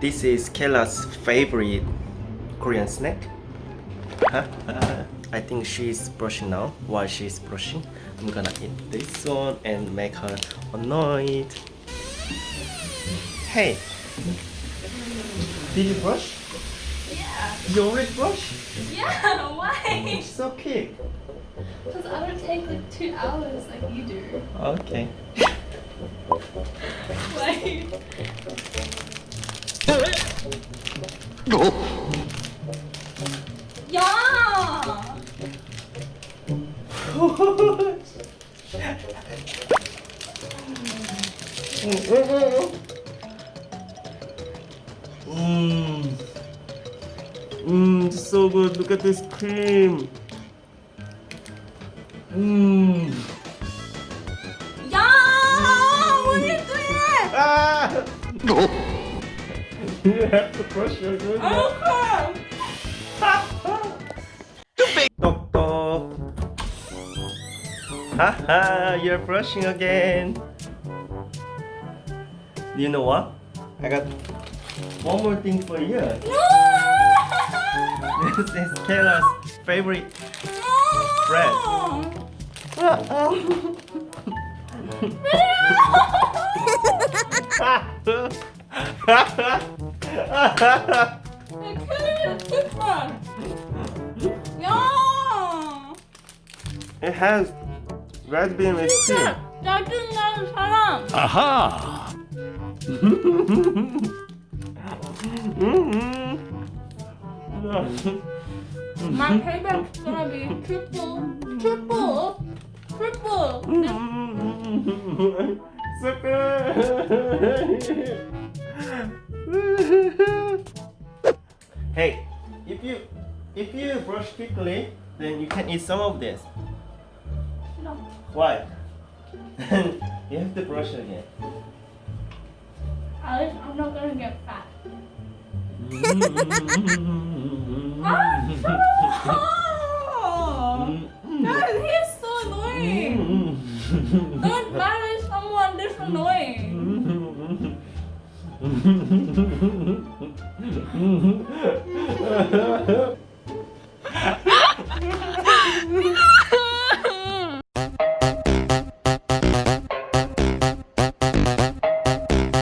This is Kayla's favorite Korean snack. Huh? I think she's brushing now. While she's brushing, I'm gonna eat this one and make her annoyed. Hey, did you brush? Yeah. You already brush? Yeah, why? So quick. Because I would take like 2 hours like you do. Okay. Why? Yeah! So good. Look at this cream. Yeah! What are you doing? Ah! You have to brush your nose. Okay! Tok tok. Haha, you're brushing again. Do you know what? I got one more thing for you. This is Kayla's favorite bread. I couldn't pick one. Yeah! It has red bean with cream. 짜증나는 사람. 아하! My payback's gonna be triple. So good. Hey, if you brush quickly, then you can eat some of this. No. Why? You have to brush again. At least I'm not gonna get fat. God, he's so annoying. Don't marry someone this annoying.